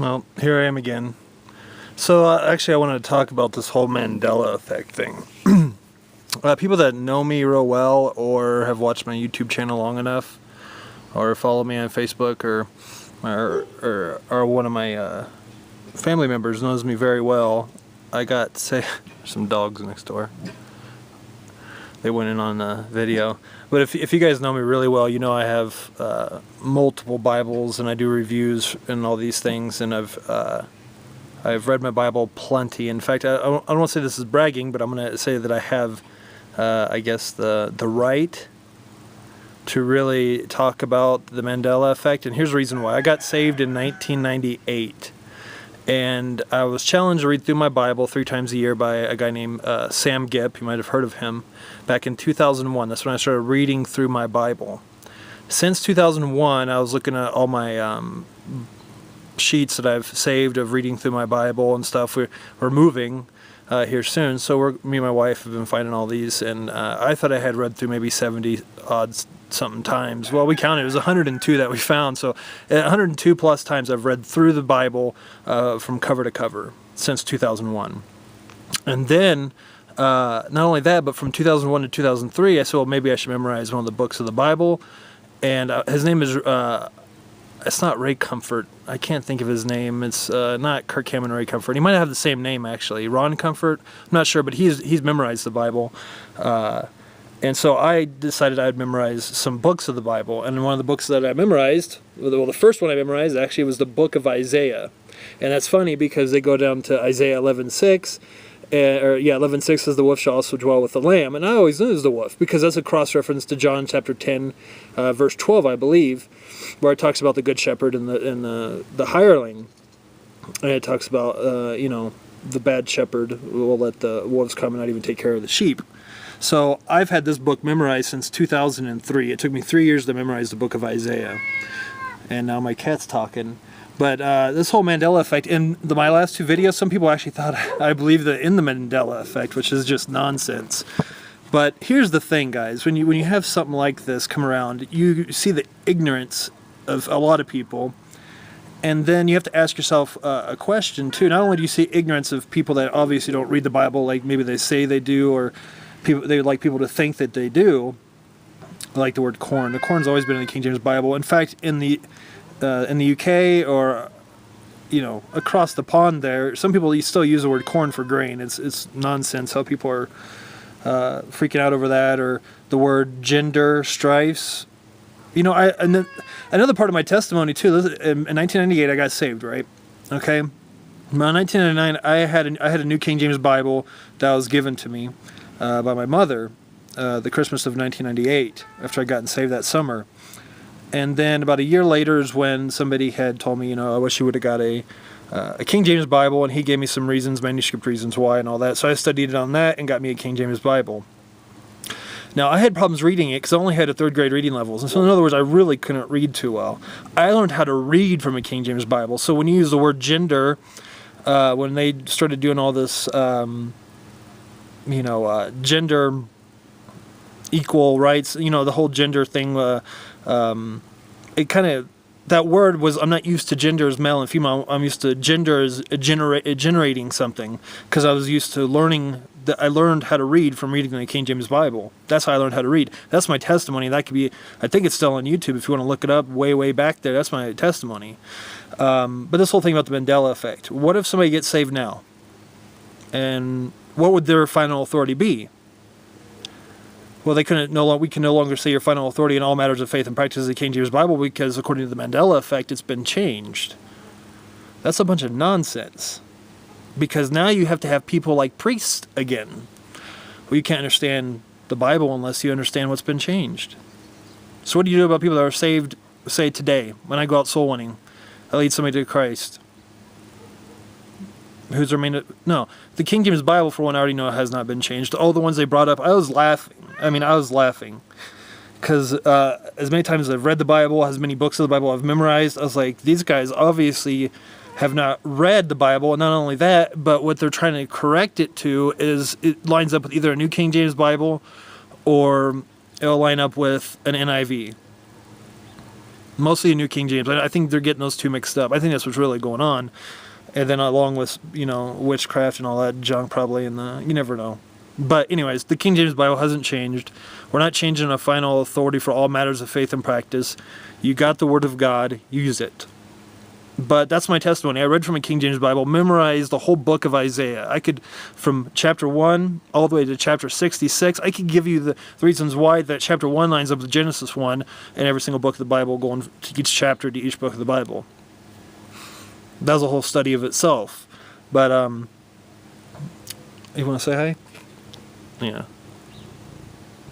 Well, here I am again. So actually I wanted to talk about this whole Mandela effect thing. People that know me real well or have watched my YouTube channel long enough or follow me on Facebook or one of my family members knows me very well. I got some dogs next door. They went in on the video. But if you guys know me really well, you know I have multiple Bibles and I do reviews and all these things, and I've read my Bible plenty. In fact, I don't want to say this is bragging, but I'm going to say that I have, I guess, the right to really talk about the Mandela effect. And here's the reason why. I got saved in 1998. And I was challenged to read through my Bible 3 times a year by a guy named Sam Gipp. You might have heard of him. Back in 2001, that's when I started reading through my Bible. Since 2001, I was looking at all my sheets that I've saved of reading through my Bible and stuff. We're moving here soon, so me and my wife have been finding all these, and I thought I had read through maybe 70 odd something times. Well, we counted, it was 102 that we found, so 102 plus times I've read through the Bible from cover to cover since 2001. And then, not only that, but from 2001 to 2003, I said, well, maybe I should memorize one of the books of the Bible, and his name is, it's not Ray Comfort, I can't think of his name, it's not Kirk Hammond Ray Comfort, he might have the same name actually, Ron Comfort, I'm not sure, but he's memorized the Bible. And so I decided I'd memorize some books of the Bible. And one of the books that I memorized, well, the first one I memorized actually was the book of Isaiah. And that's funny because they go down to Isaiah 11:6. 11:6 says the wolf shall also dwell with the lamb. And I always knew it was the wolf because that's a cross-reference to John chapter 10, verse 12, I believe, where it talks about the good shepherd and the hireling. And it talks about, the bad shepherd will let the wolves come and not even take care of the sheep. So I've had this book memorized since 2003. It took me 3 years to memorize the book of Isaiah. And now my cat's talking. But this whole Mandela effect, in my last 2 videos, some people actually thought I believed in the Mandela effect, which is just nonsense. But here's the thing, guys. When you have something like this come around, you see the ignorance of a lot of people. And then you have to ask yourself a question, too. Not only do you see ignorance of people that obviously don't read the Bible, like maybe they say they do, or they would like people to think that they do. I like the word corn. The corn's always been in the King James Bible. In fact, in the UK or across the pond there, some people still use the word corn for grain. It's nonsense how people are freaking out over that, or the word gender strifes. Another part of my testimony too. In 1998, I got saved, right? Okay. In 1999, I had a New King James Bible that was given to me by my mother, the Christmas of 1998, after I'd gotten saved that summer. And then about a year later is when somebody had told me, I wish you would have got a King James Bible, and he gave me some reasons, manuscript reasons why and all that. So I studied it on that and got me a King James Bible. Now, I had problems reading it because I only had a 3rd grade reading levels. And so in other words, I really couldn't read too well. I learned how to read from a King James Bible. So when you use the word gender, when they started doing all this gender equal rights, the whole gender thing, it kind of, that word was, I'm not used to gender as male and female, I'm used to gender as generating something, because I was used to learning, I learned how to read from reading the King James Bible. That's how I learned how to read. That's my testimony. That could be, I think it's still on YouTube if you want to look it up way back there. That's my testimony. But this whole thing about the Mandela effect, what if somebody gets saved now? And what would their final authority be? Well, we can no longer say your final authority in all matters of faith and practice of the King James Bible because according to the Mandela effect, it's been changed. That's a bunch of nonsense. Because now you have to have people like priests again. Well, you can't understand the Bible unless you understand what's been changed. So what do you do about people that are saved, say today, when I go out soul winning? I lead somebody to Christ. Who's their main? No, the King James Bible, for one, I already know has not been changed. All the ones they brought up, I was laughing. Because as many times as I've read the Bible, as many books of the Bible I've memorized, I was like, these guys obviously have not read the Bible. And not only that, but what they're trying to correct it to is it lines up with either a New King James Bible or it'll line up with an NIV. Mostly a New King James. I think they're getting those two mixed up. I think that's what's really going on. And then along with, witchcraft and all that junk probably you never know. But anyways, the King James Bible hasn't changed. We're not changing a final authority for all matters of faith and practice. You got the Word of God, use it. But that's my testimony. I read from a King James Bible, memorized the whole book of Isaiah. I could, from chapter 1 all the way to chapter 66, I could give you the reasons why that chapter 1 lines up with Genesis 1 and every single book of the Bible, going to each chapter to each book of the Bible. That was a whole study of itself. But, you want to say hi? Yeah.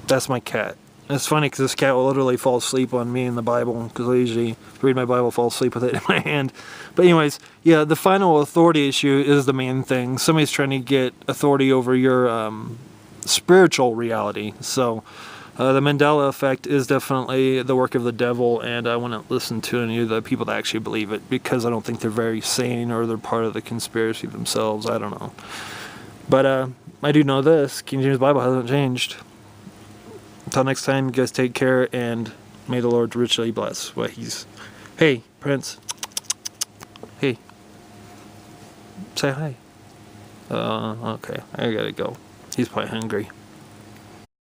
That's my cat. It's funny because this cat will literally fall asleep on me in the Bible, because I usually read my Bible, fall asleep with it in my hand. But anyways, yeah, the final authority issue is the main thing. Somebody's trying to get authority over your spiritual reality. So the Mandela effect is definitely the work of the devil, and I wouldn't listen to any of the people that actually believe it, because I don't think they're very sane, or they're part of the conspiracy themselves. I don't know. But I do know this: King James Bible hasn't changed. Until next time, you guys take care, and may the Lord richly bless what he's... Hey, Prince. Hey. Say hi. Okay, I gotta go. He's probably hungry.